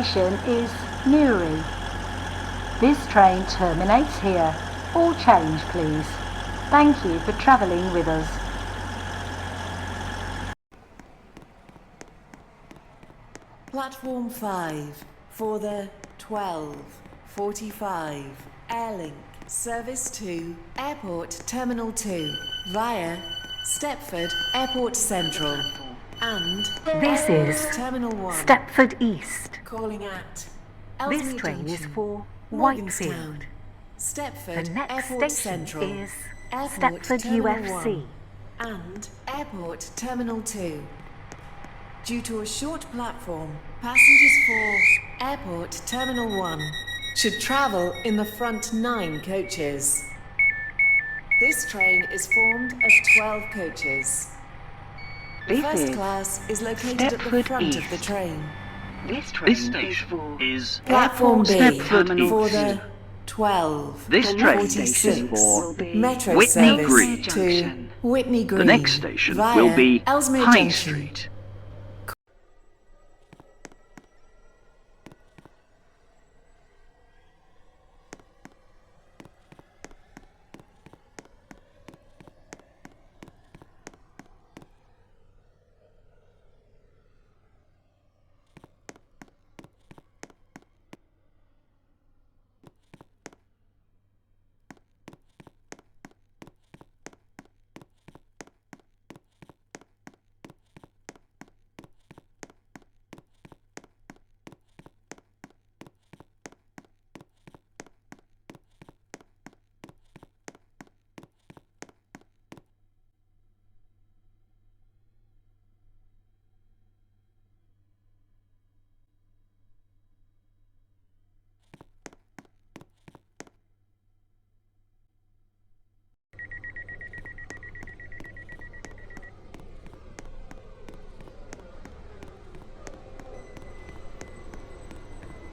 station is Newry. This train terminates here. All change, please. Thank you for travelling with us. Platform 5 for the 12:45 Airlink Service to Airport Terminal 2 via Stepford Airport Central and This is Terminal 1. Stepford East. Calling at This Ellesmere train is Junction, for Morganstown. Whitefield. Stepford The next Airport station Central, is Airport Stepford Terminal UFC. 1 and Airport Terminal 2. Due to a short platform, passengers for Airport Terminal 1 should travel in the front 9 coaches. This train is formed of 12 coaches. This First is class is located at the Stepford front of the East. train. This train This station is is Platform B Stepford for East. the 12. This train 46 is for Metro Whitney service Green. to Whitney Green. The next station via will be Ellesmere High Junction. Street.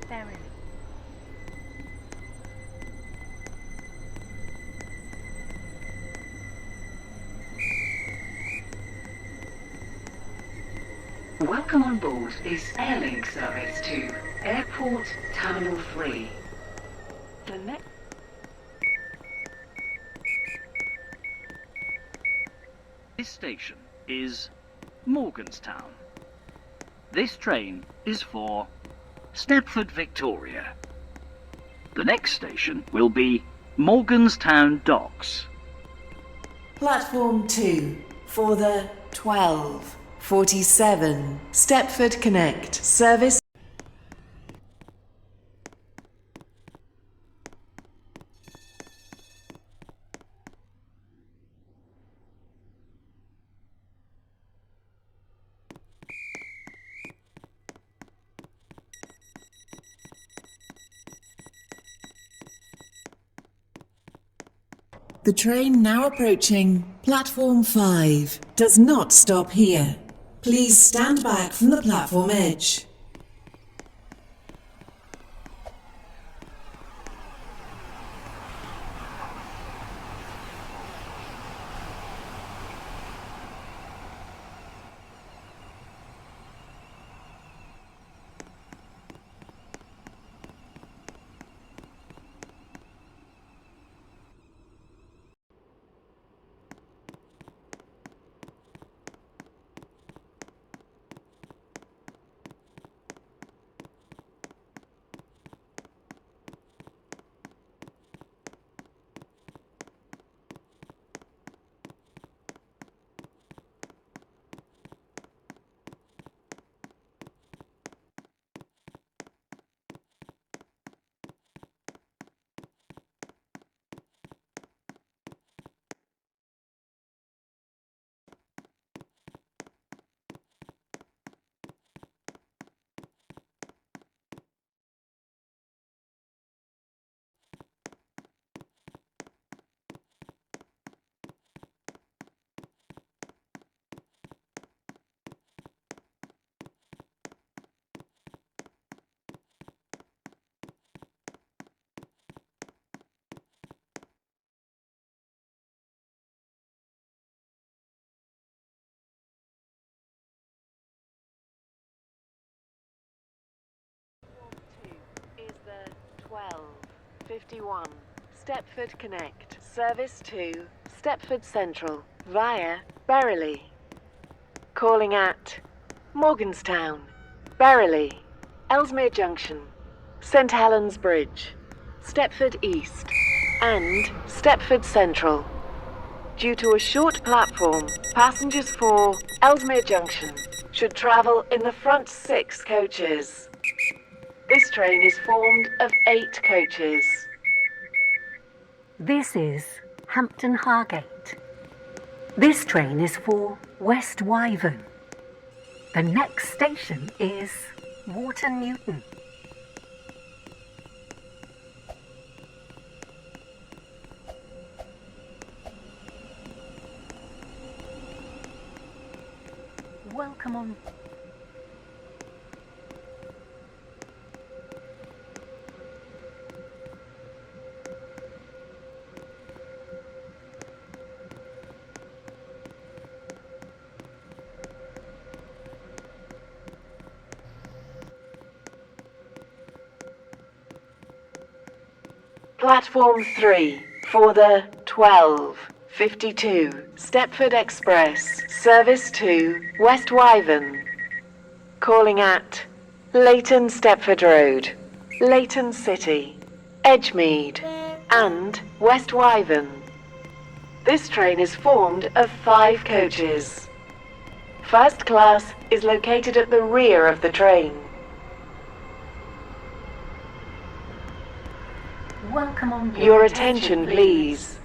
Berrily. Welcome on board this Airlink service to Airport Terminal 3. The next This station is Morganstown. This train is for Stepford Victoria. The next station will be Morganstown Docks. Platform 2 for the 12:47 Stepford Connect service. The train now approaching Platform 5 does not stop here. Please stand back from the platform edge. 12:51. Stepford Connect. Service to Stepford Central via Berrily. Calling at Morganstown, Berrily, Ellesmere Junction, St Helens Bridge, Stepford East, and Stepford Central. Due to a short platform, passengers for Ellesmere Junction should travel in the front 6 coaches. This train is formed of 8 coaches. This is Hampton Hargate. This train is for West Wyvern. The next station is Warton Newton. Welcome on. Platform 3 for the 12:52 Stepford Express service to West Wyvern. Calling at Leighton Stepford Road, Leighton City, Edgemead, and West Wyvern. This train is formed of 5 coaches. First class is located at the rear of the train. Welcome on board. Your attention, please.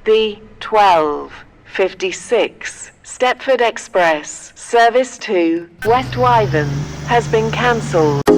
The 12:56 Stepford Express service to West Wyvern has been cancelled.